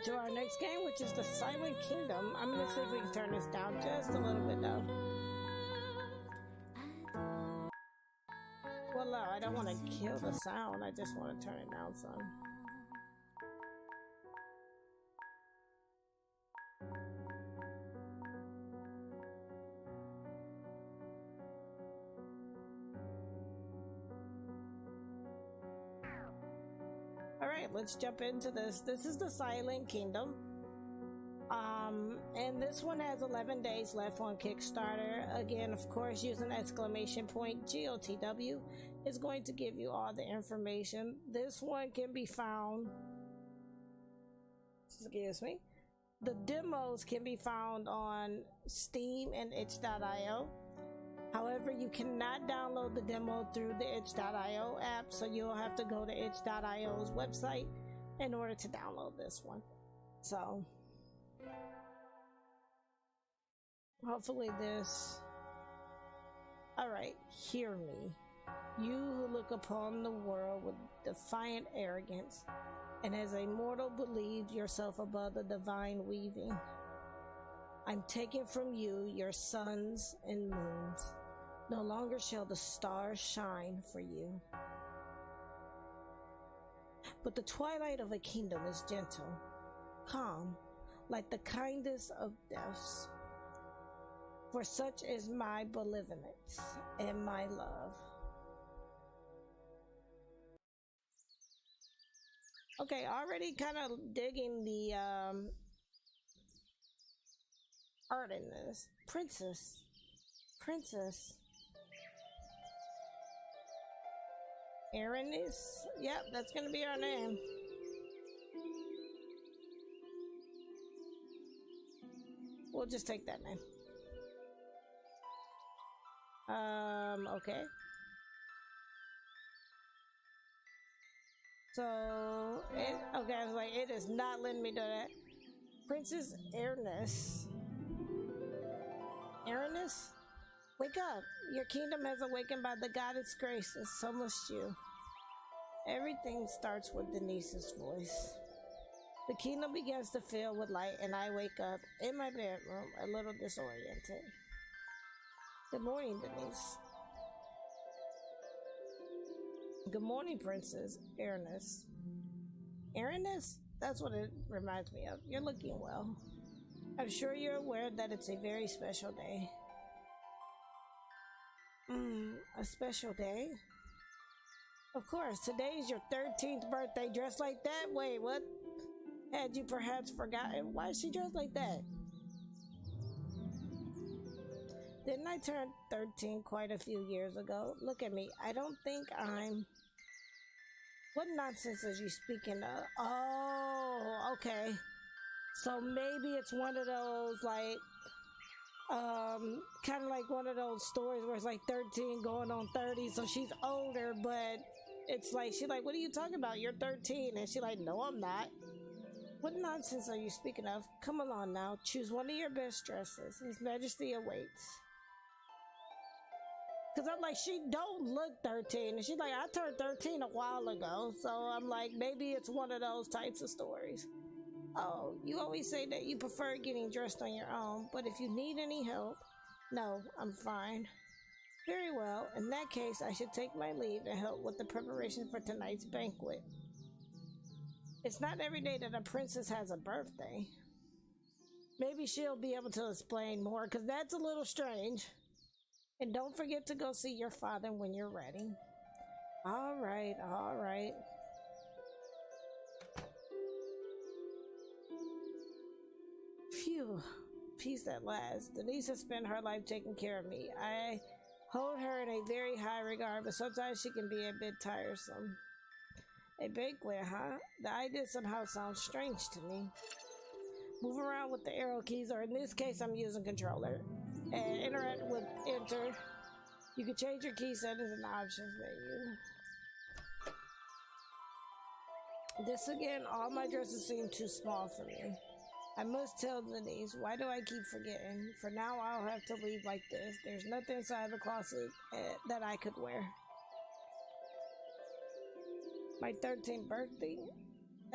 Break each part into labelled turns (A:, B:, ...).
A: to our next game, which is the Silent Kingdom. I'm gonna see if we can turn this down just a little bit though. Well, no, I don't want to kill the sound. I just want to turn it down some. Alright, let's jump into this. This is the Silent Kingdom. And this one has 11 days left on Kickstarter. Again, of course, using exclamation point GOTW is going to give you all the information. This one can be found, excuse me, the demos can be found on Steam and itch.io. However, you cannot download the demo through the itch.io app, so you'll have to go to itch.io's website in order to download this one. So hopefully this. Alright, hear me. You who look upon the world with defiant arrogance, and as a mortal believe yourself above the divine weaving. I'm taking from you your suns and moons. No longer shall the stars shine for you. But the twilight of a kingdom is gentle, calm, like the kindest of deaths. For such is my benevolence and my love. Okay, already kind of digging the art in this. Princess. Aranis? Yep, that's gonna be our name. We'll just take that name. Okay. So, okay, I was like, it is not letting me do that. Princess Aranis. Aranis? Wake up! Your kingdom has awakened by the goddess' grace, and so must you. Everything starts with Denise's voice. The kingdom begins to fill with light, and I wake up in my bedroom, a little disoriented. Good morning, Denise. Good morning, Princess Aranis. Aranis? That's what it reminds me of. You're looking well. I'm sure you're aware that it's a very special day. A special day? Of course, today is your 13th birthday. Dressed like that? Wait, what? Had you perhaps forgotten? Why is she dressed like that? Didn't I turn 13 quite a few years ago? Look at me. I don't think I'm... What nonsense are you speaking of? Oh, okay. So maybe it's one of those, like, kind of like one of those stories where it's like 13 going on 30, so she's older, but it's like, she's like, what are you talking about? You're 13. And she's like, no, I'm not. What nonsense are you speaking of? Come along now. Choose one of your best dresses. His Majesty awaits. Because I'm like, she don't look 13. And she's like, I turned 13 a while ago. So I'm like, maybe it's one of those types of stories. Oh, you always say that you prefer getting dressed on your own, but if you need any help... No, I'm fine. Very well. In that case, I should take my leave and help with the preparation for tonight's banquet. It's not every day that a princess has a birthday. Maybe she'll be able to explain more, because that's a little strange. And don't forget to go see your father when you're ready. All right, all right. Phew, peace at last. Denise has spent her life taking care of me. I hold her in a very high regard, but sometimes she can be a bit tiresome. A banquet, huh? The idea somehow sounds strange to me. Move around with the arrow keys, or in this case, I'm using controller. And interact with enter. You can change your key settings and options menu. This again, all my dresses seem too small for me. I must tell Denise, why do I keep forgetting? For now, I'll have to leave like this. There's nothing inside the closet that I could wear. My 13th birthday?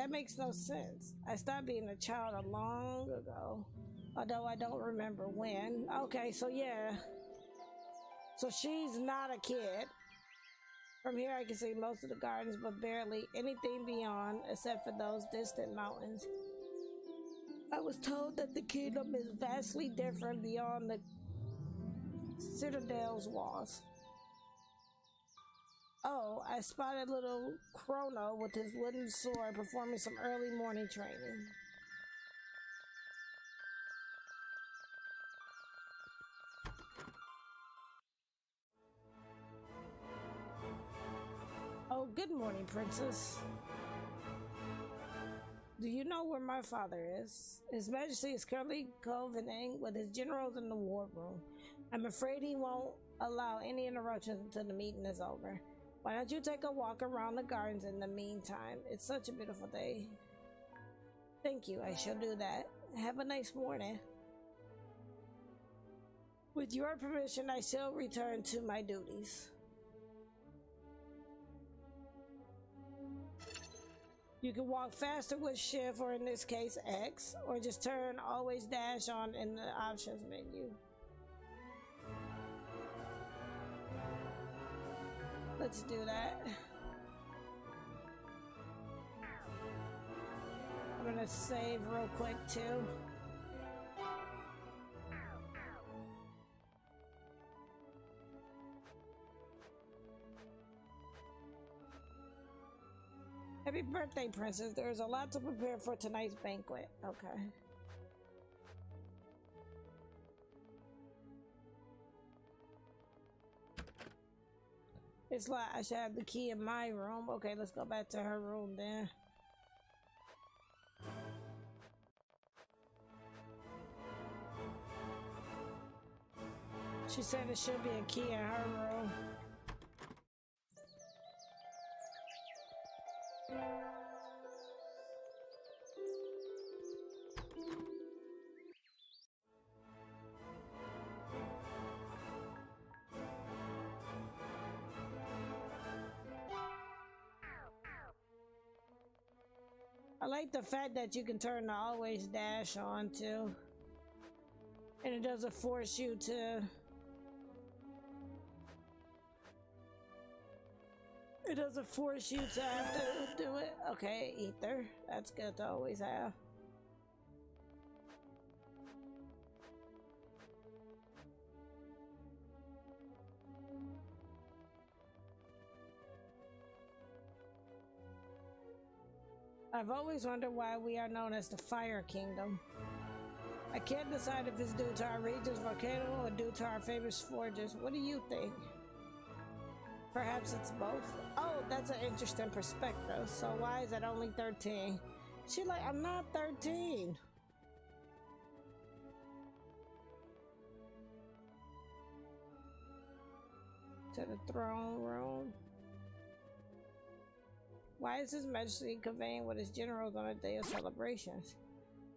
A: That makes no sense. I stopped being a child long ago, although I don't remember when. Okay, so yeah. So she's not a kid. From here I can see most of the gardens, but barely anything beyond, except for those distant mountains. I was told that the kingdom is vastly different beyond the citadel's walls. Oh, I spotted little Chrono with his wooden sword performing some early morning training. Oh, good morning, princess. Do you know where my father is? His Majesty is currently convening with his generals in the war room. I'm afraid he won't allow any interruptions until the meeting is over. Why don't you take a walk around the gardens in the meantime? It's such a beautiful day. Thank you, I shall do that. Have a nice morning. With your permission, I shall return to my duties. You can walk faster with shift, or in this case X, or just turn always dash on in the options menu. Let's do that. I'm gonna save real quick too. Happy birthday, princess. There's a lot to prepare for tonight's banquet. Okay. It's like I should have the key in my room. Okay, let's go back to her room then. She said there should be a key in her room. I like the fact that you can turn the always dash on too. And it doesn't force you to... It doesn't force you to have to do it. Okay, ether. That's good to always have. I've always wondered why we are known as the Fire Kingdom. I can't decide if it's due to our region's volcano or due to our famous forges. What do you think? Perhaps it's both. Oh, that's an interesting perspective. So why is it only 13? She like, I'm not 13. To the throne room. Why is His Majesty conveying with his generals on a day of celebrations?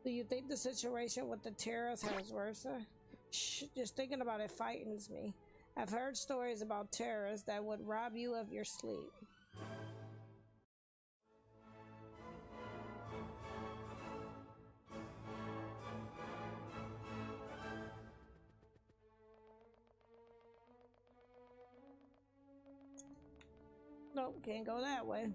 A: Do you think the situation with the terrorists has worsened? Shh, just thinking about it frightens me. I've heard stories about terrorists that would rob you of your sleep. Nope, can't go that way.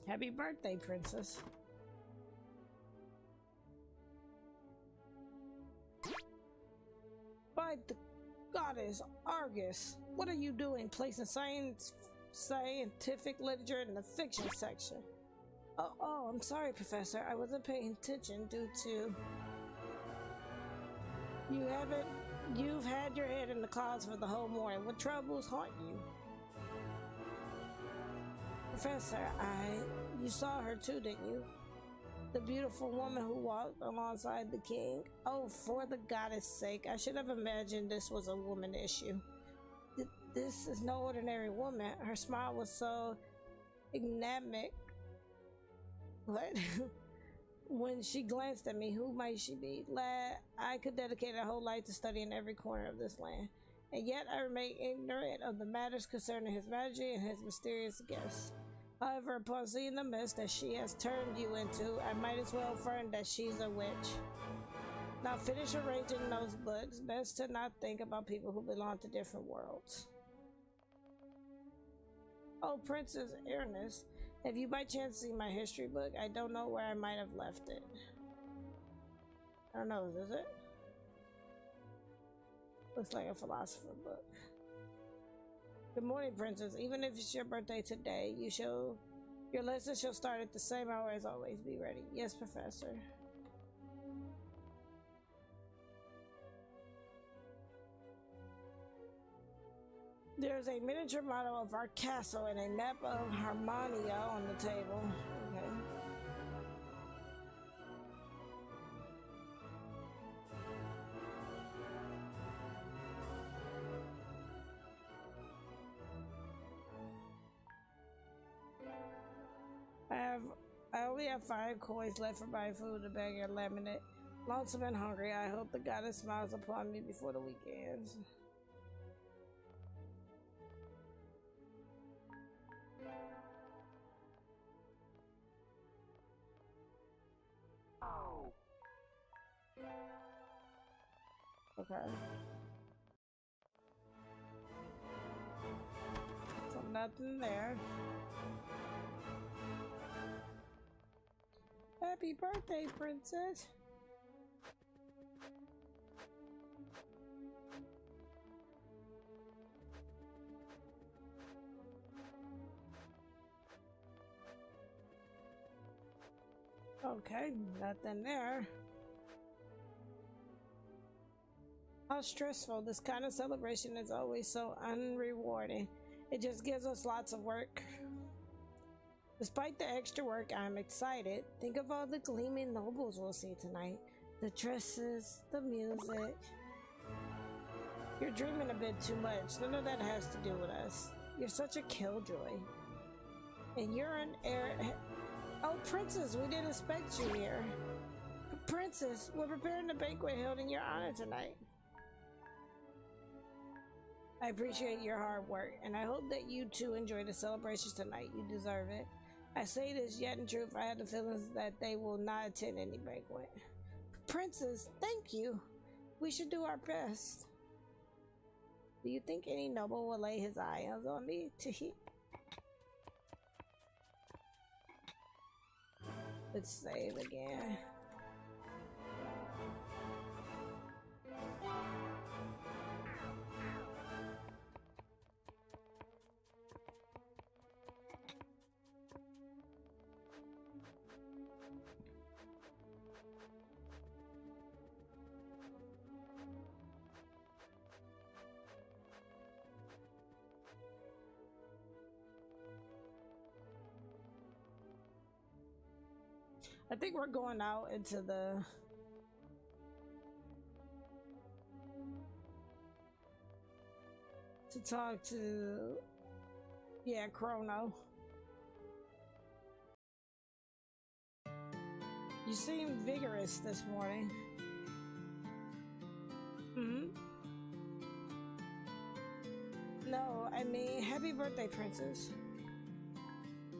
A: Happy birthday, princess. By the goddess Argus, what are you doing placing scientific literature in the fiction section? Oh, I'm sorry, Professor. I wasn't paying attention due to... You've had your head in the clouds for the whole morning. What troubles haunt you? Professor, you saw her too, didn't you? The beautiful woman who walked alongside the king. Oh, for the goddess' sake, I should have imagined this was a woman issue. This is no ordinary woman. Her smile was so enigmatic. What? When she glanced at me, who might she be? Lad, I could dedicate a whole life to studying every corner of this land, and yet I remain ignorant of the matters concerning his majesty and his mysterious guests. However, upon seeing the mist that she has turned you into, I might as well affirm that she's a witch. Now finish arranging those books. Best to not think about people who belong to different worlds. Oh, Princess Ernest, have you by chance seen my history book? I don't know where I might have left it. I don't know, is it? Looks like a philosopher book. Good morning, Princess. Even if it's your birthday today, your lesson shall start at the same hour as always. Be ready. Yes, Professor. There's a miniature model of our castle and a map of Harmonia on the table. Okay. I only have 5 coins left for buying food, a bag of laminate. Lonesome and hungry, I hope the goddess smiles upon me before the week ends. Okay. So nothing there. Happy birthday, Princess! Okay, nothing there. How stressful. This kind of celebration is always so unrewarding. It just gives us lots of work. Despite the extra work, I'm excited. Think of all the gleaming nobles we'll see tonight. The dresses, the music. You're dreaming a bit too much. None of that has to do with us. You're such a killjoy. And you're an heir. Oh, Princess, we didn't expect you here. Princess, we're preparing the banquet held in your honor tonight. I appreciate your hard work, and I hope that you too enjoy the celebrations tonight. You deserve it. I say this, yet in truth, I have the feelings that they will not attend any banquet. Princess, thank you. We should do our best. Do you think any noble will lay his eyes on me? Let's save again. I think we're going out into to talk to, yeah, Chrono. You seem vigorous this morning. No, I mean, happy birthday, Princess.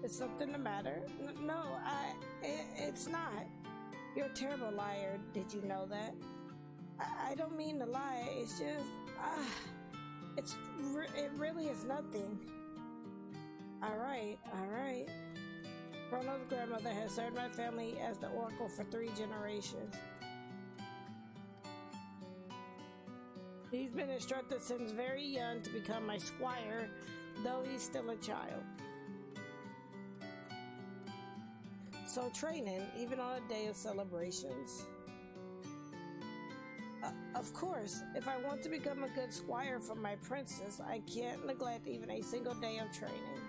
A: Is something the matter? No, it's not. You're a terrible liar. Did you know that? I don't mean to lie. It's just, it really is nothing. All right. Chrono's grandmother has served my family as the oracle for 3 generations. He's been instructed since very young to become my squire, though he's still a child. So training, even on a day of celebrations. Of course, if I want to become a good squire for my princess, I can't neglect even a single day of training.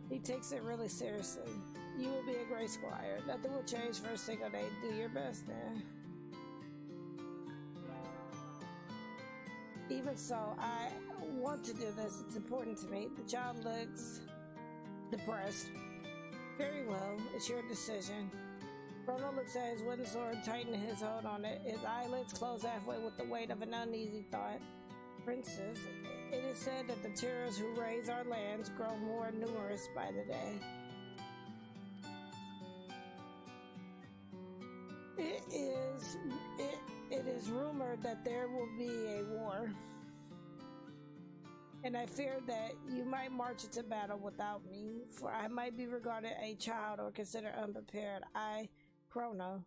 A: He takes it really seriously. You will be a great squire. Nothing will change for a single day. Do your best then. Even so, I want to do this. It's important to me. The child looks depressed. Very well, it's your decision. Bruno looks at his wooden sword, tightening his hold on it. His eyelids close halfway with the weight of an uneasy thought. Princess, it is said that the terrors who raise our lands grow more numerous by the day. It is rumored that there will be a war, and I fear that you might march into battle without me, for I might be regarded a child or considered unprepared. Chrono.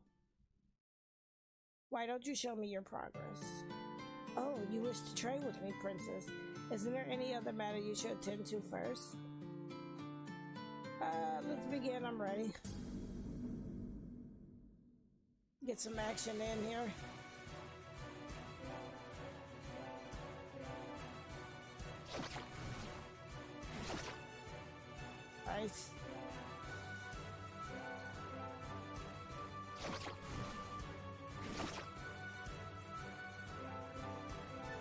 A: Why don't you show me your progress? Oh, you wish to trade with me, Princess. Isn't there any other matter you should attend to first? Let's begin. I'm ready. Get some action in here. Nice.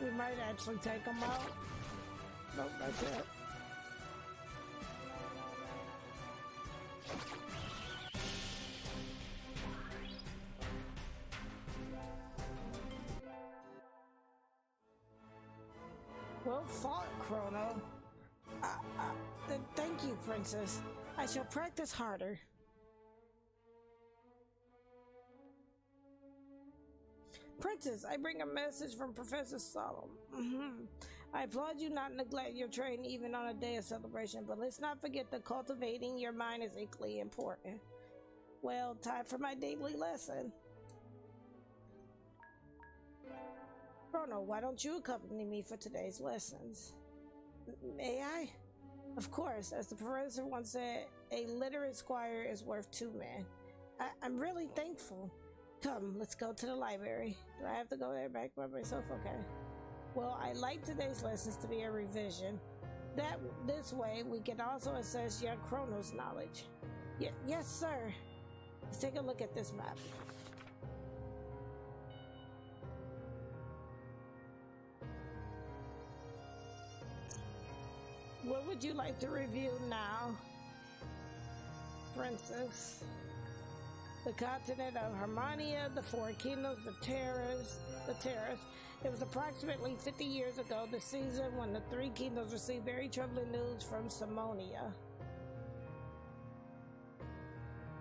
A: We might actually take them out. Nope, that's it. Well fought, Chrono. Thank you, Princess. I shall practice harder. Princess, I bring a message from Professor Solemn. I applaud you not neglect your training even on a day of celebration, but let's not forget that cultivating your mind is equally important. Well, time for my daily lesson. Chrono, why don't you accompany me for today's lessons? May I? Of course, as the professor once said, a literate squire is worth 2 men. I'm really thankful. Come, let's go to the library. Do I have to go there back by myself? Okay. Well, I like today's lessons to be a revision. This way, we can also assess young Chrono's knowledge. Yes, sir. Let's take a look at this map. What would you like to review now, Princess? The continent of Harmonia, the 4 kingdoms, the terrors. It was approximately 50 years ago, the season when the 3 kingdoms received very troubling news from Simonia.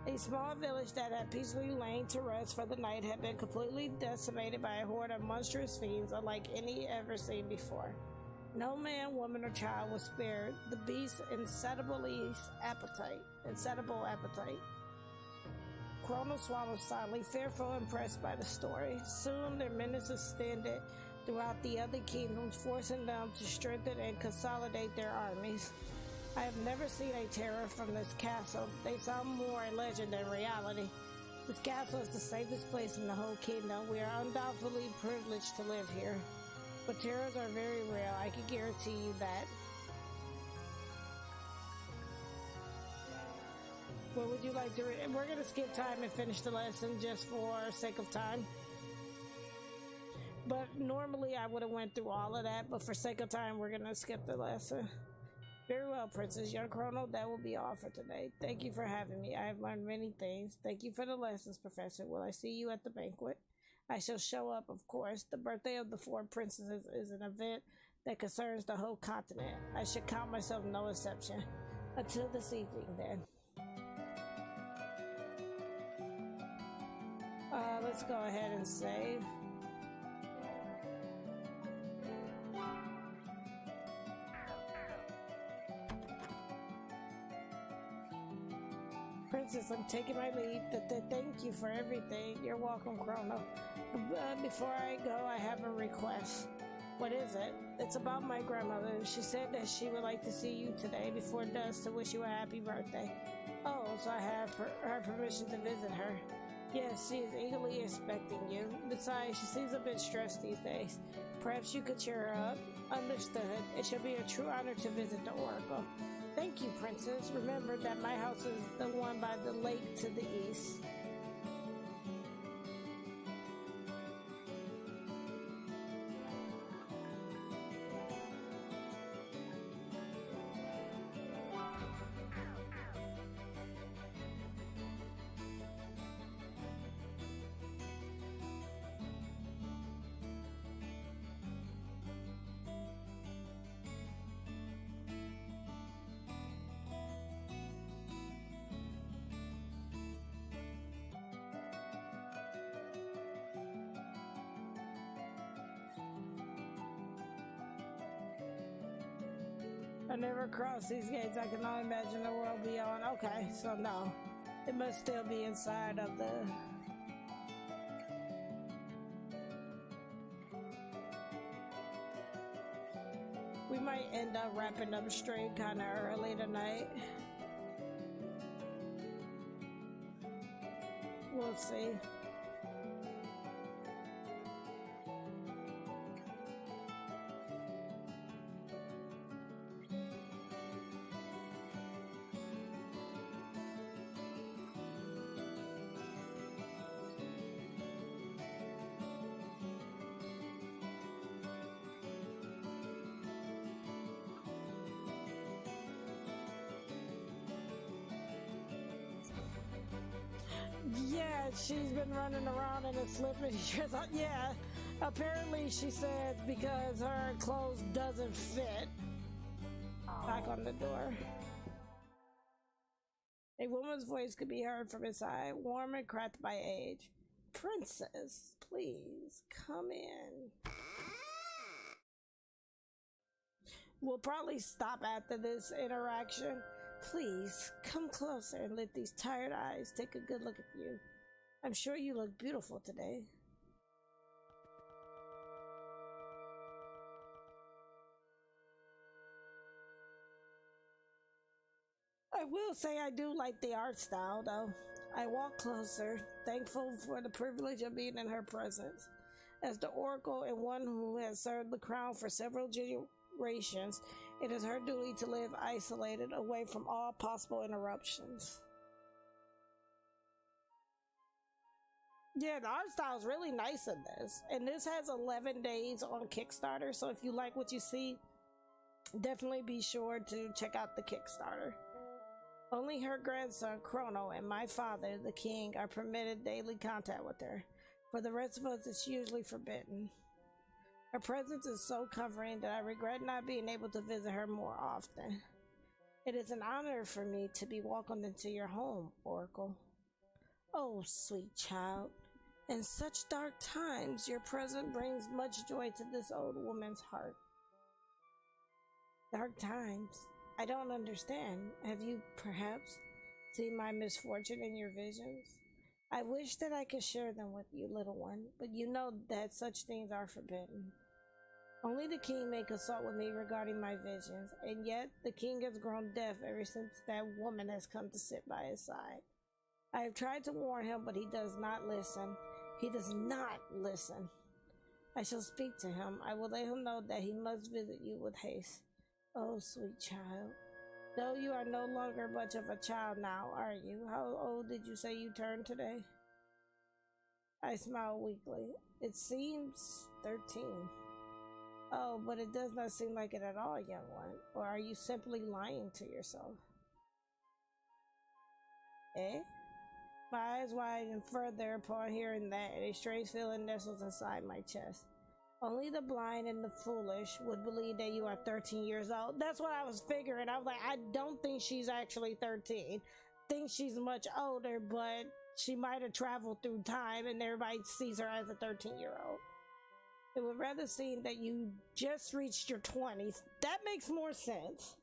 A: A small village that had peacefully lain to rest for the night had been completely decimated by a horde of monstrous fiends unlike any ever seen before. No man, woman, or child was spared. The beast's insatiable appetite. Chrono swallowed silently, fearful and impressed by the story. Soon their menace extended throughout the other kingdoms, forcing them to strengthen and consolidate their armies. I have never seen a terror from this castle. They sound more a legend than reality. This castle is the safest place in the whole kingdom. We are undoubtedly privileged to live here. But terrors are very real, I can guarantee you that. What would you like to read? We're going to skip time and finish the lesson just for sake of time. But normally I would have went through all of that, but for sake of time, we're going to skip the lesson. Very well, Princess. Young Chrono, that will be all for today. Thank you for having me. I have learned many things. Thank you for the lessons, Professor. Will I see you at the banquet? I shall show up, of course. The birthday of the 4 princesses is an event that concerns the whole continent. I should count myself no exception. Until this evening, then. Let's go ahead and save. Princess, I'm taking my leave. Thank you for everything. You're welcome, Chrono. Before I go, I have a request. What is it? It's about my grandmother. She said that she would like to see you today before dusk to wish you a happy birthday. Oh, so I have her permission to visit her. Yes, she is eagerly expecting you. Besides, she seems a bit stressed these days. Perhaps you could cheer her up? Understood. It shall be a true honor to visit the Oracle. Thank you, Princess. Remember that my house is the one by the lake to the east. I never crossed these gates. I can only imagine the world beyond. Okay, so no. It must still be inside of the... We might end up wrapping up stream kind of early tonight. We'll see. Yeah, she's been running around in a slippery dress. Yeah, apparently she said because her clothes doesn't fit. Back on the door. A woman's voice could be heard from inside, warm and cracked by age. Princess, please come in. We'll probably stop after this interaction. Please, come closer and let these tired eyes take a good look at you. I'm sure you look beautiful today. I will say I do like the art style, though. I walk closer, thankful for the privilege of being in her presence. As the oracle and one who has served the crown for several generations, it is her duty to live isolated, away from all possible interruptions. Yeah, the art style is really nice in this. And this has 11 days on Kickstarter, so if you like what you see, definitely be sure to check out the Kickstarter. Only her grandson, Chrono, and my father, the king, are permitted daily contact with her. For the rest of us, it's usually forbidden. Her presence is so comforting that I regret not being able to visit her more often. It is an honor for me to be welcomed into your home, Oracle. Oh, sweet child. In such dark times, your presence brings much joy to this old woman's heart. Dark times? I don't understand. Have you, perhaps, seen my misfortune in your visions? I wish that I could share them with you, little one, but you know that such things are forbidden. Only the king may consult with me regarding my visions, and yet the king has grown deaf ever since that woman has come to sit by his side. I have tried to warn him, but he does not listen. He does not listen. I shall speak to him. I will let him know that he must visit you with haste. Oh, sweet child. Though you are no longer much of a child now, are you? How old did you say you turned today? I smiled weakly. It seems 13. Oh, but it does not seem like it at all, young one. Or are you simply lying to yourself? Eh? My eyes widened further upon hearing that, and a strange feeling nestles inside my chest. Only the blind and the foolish would believe that you are 13 years old. That's what I was figuring. I was like, I don't think she's actually 13. Think she's much older, but she might have traveled through time and everybody sees her as a 13-year-old. It would rather seem that you just reached your 20s. That makes more sense.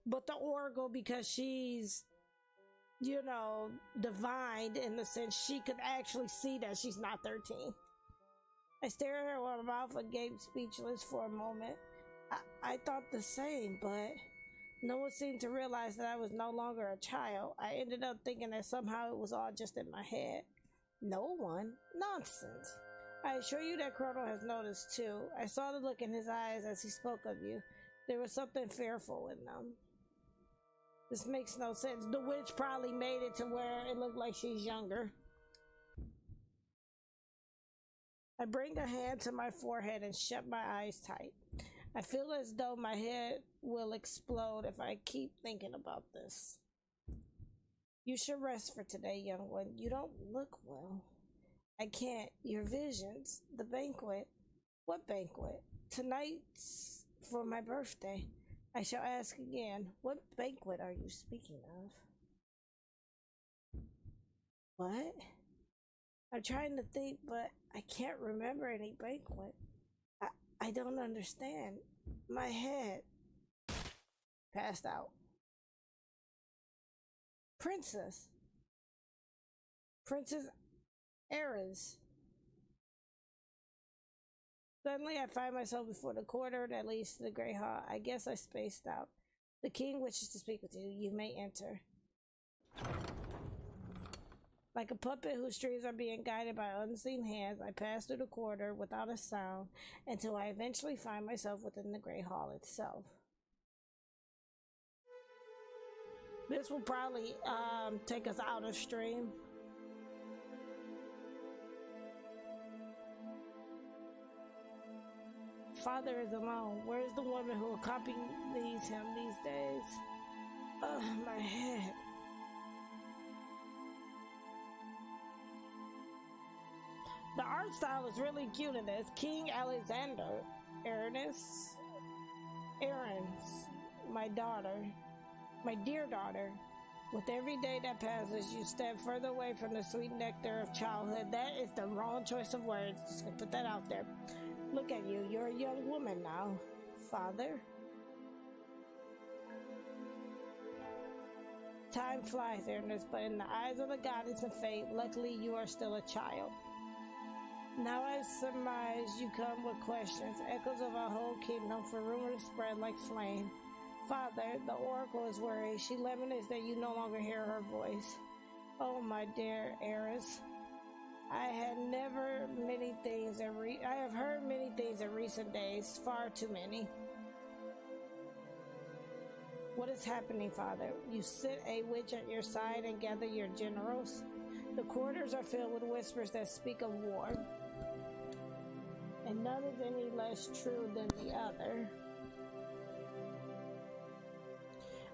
A: But the Oracle, because she's, you know, divine in the sense she could actually see that she's not 13. I stared at her with my mouth agape, speechless for a moment. I thought the same, but no one seemed to realize that I was no longer a child. I ended up thinking that somehow it was all just in my head. No one? Nonsense. I assure you that Chrono has noticed too. I saw the look in his eyes as he spoke of you. There was something fearful in them. This makes no sense. The witch probably made it to where it looked like she's younger. I bring a hand to my forehead and shut my eyes tight. I feel as though my head will explode if I keep thinking about this. You should rest for today, young one. You don't look well. I can't. Your visions, the banquet. What banquet? Tonight's for my birthday. I shall ask again, what banquet are you speaking of? What? I'm trying to think, but I can't remember any banquet. I don't understand. My head. Passed out. Princess. Princess Eris. Suddenly, I find myself before the corridor that leads to the Great Hall. I guess I spaced out. The king wishes to speak with you. You may enter. Like a puppet whose strings are being guided by unseen hands, I pass through the corridor without a sound until I eventually find myself within the Great Hall itself. This will probably take us out of stream. Father is alone. Where is the woman who accompanies him these days? Ugh, my head. The art style is really cute in this. King Alexander, Erin's, my daughter, my dear daughter. With every day that passes, you step further away from the sweet nectar of childhood. That is the wrong choice of words. Just gonna put that out there. Look at you. You're a young woman now, Father. Time flies, Ernest, but in the eyes of the goddess of fate, luckily you are still a child. Now I surmise you come with questions, echoes of our whole kingdom, for rumors spread like flame. Father, the oracle is worried. She laments that you no longer hear her voice. Oh, my dear Eris. I have heard many things in recent days, far too many. What is happening, Father? You sit a witch at your side and gather your generals. The corridors are filled with whispers that speak of war, and none is any less true than the other.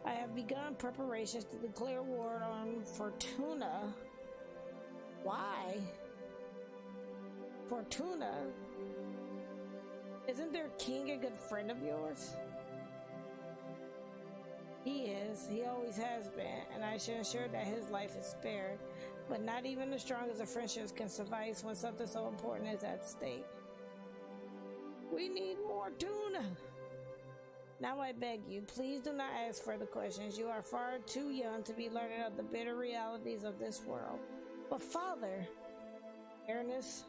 A: I have begun preparations to declare war on Fortuna. Why? Fortuna? Isn't their king a good friend of yours? He is. He always has been, and I should ensure that his life is spared. But not even the strongest of friendships can suffice when something so important is at stake. We need more tuna. Now I beg you, please do not ask further questions. You are far too young to be learning of the bitter realities of this world. But Father, Erinus,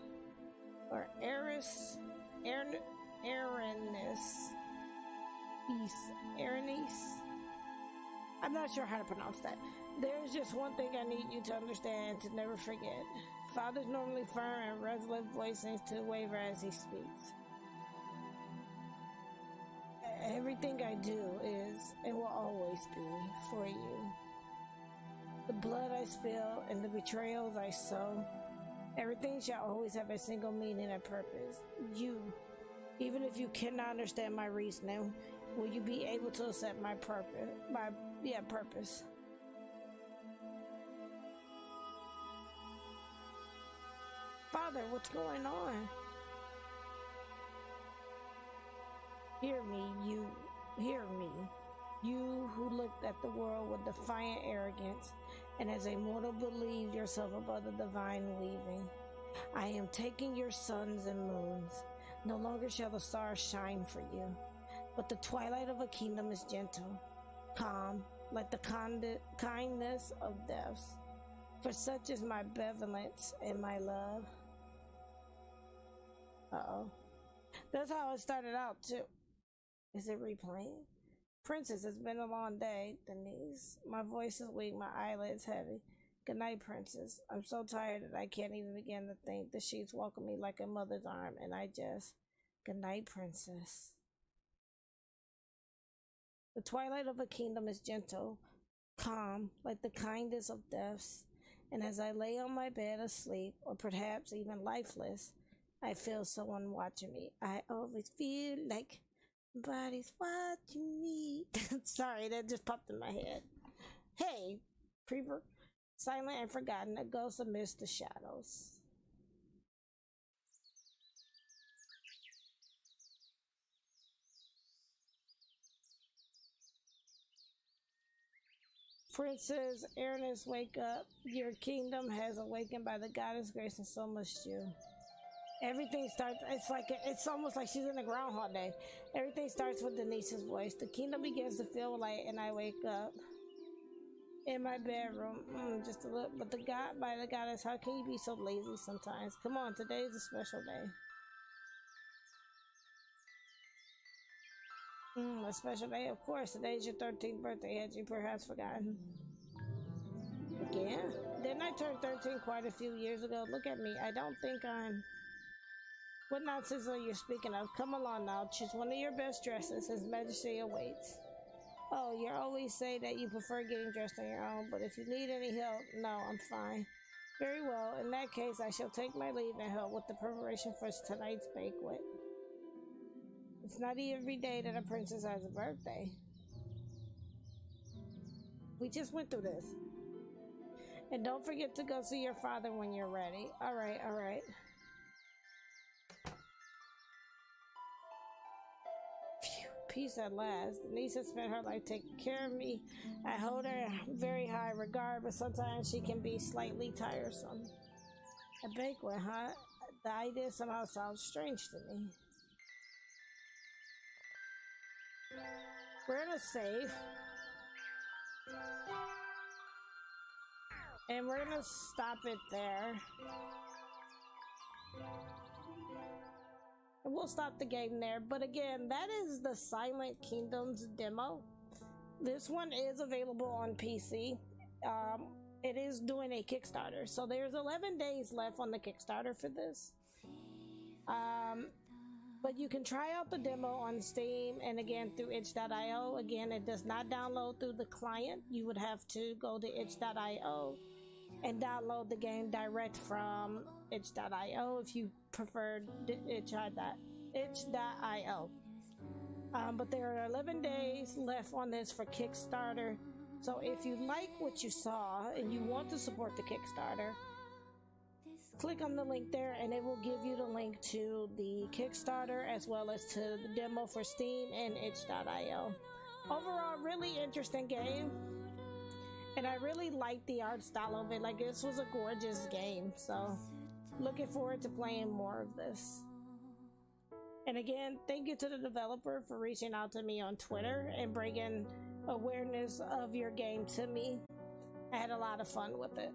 A: I'm not sure how to pronounce that. There's just one thing I need you to understand, to never forget. Father's normally firm and resolute, voice seems to waver as he speaks. Everything I do is and will always be for you. The blood I spill and the betrayals I sow, everything shall always have a single meaning and purpose. You, even if you cannot understand my reasoning, will you be able to accept my purpose? Purpose. Father, what's going on? Hear me, you who looked at the world with defiant arrogance, and as a mortal believed yourself above the divine weaving. I am taking your suns and moons. No longer shall the stars shine for you, but the twilight of a kingdom is gentle, calm, like the kindness of deaths. For such is my benevolence and my love. Uh-oh. That's how it started out, too. Is it replaying? Princess, it's been a long day, Denise. My voice is weak, my eyelids heavy. Good night, Princess. I'm so tired that I can't even begin to think. The sheets welcome me like a mother's arm, and I just... Good night, Princess. The twilight of a kingdom is gentle, calm, like the kindest of deaths. And as I lay on my bed asleep, or perhaps even lifeless, I feel someone watching me. I always feel like somebody's watching me. Sorry, that just popped in my head. Hey, Creeper. Silent and forgotten, a ghost amidst the shadows. Princess Ernest, wake up. Your kingdom has awakened by the goddess' grace, and so must you. Everything starts, it's almost like she's in a Groundhog Day. Everything starts with Denise's voice. The kingdom begins to feel light, and I wake up in my bedroom, just a little. But by the goddess, how can you be so lazy sometimes? Come on, today's a special day. A special day, of course. Today's your 13th birthday. Had you perhaps forgotten? Again? Didn't I turn 13 quite a few years ago? Look at me. I don't think I'm... What nonsense are you speaking of? Come along now. Choose one of your best dresses. His Majesty awaits. Oh, you always say that you prefer getting dressed on your own, but if you need any help, no, I'm fine. Very well. In that case, I shall take my leave and help with the preparation for tonight's banquet. It's not every day that a princess has a birthday. We just went through this. And don't forget to go see your father when you're ready. Alright, alright. Phew, peace at last. Denise has spent her life taking care of me. I hold her in very high regard, but sometimes she can be slightly tiresome. A banquet, huh? The idea somehow sounds strange to me. We're gonna save. And we're gonna stop it there. And we'll stop the game there. But again, that is the Silent Kingdoms demo. This one is available on PC. It is doing a Kickstarter. So there's 11 days left on the Kickstarter for this. But you can try out the demo on Steam and again through itch.io. Again, it does not download through the client. You would have to go to itch.io and download the game direct from itch.io if you prefer itch.io. But there are 11 days left on this for Kickstarter. So if you like what you saw and you want to support the Kickstarter, click on the link there and it will give you the link to the Kickstarter as well as to the demo for Steam and itch.io. Overall, really interesting game. And I really like the art style of it. Like, this was a gorgeous game. So, looking forward to playing more of this. And again, thank you to the developer for reaching out to me on Twitter and bringing awareness of your game to me. I had a lot of fun with it.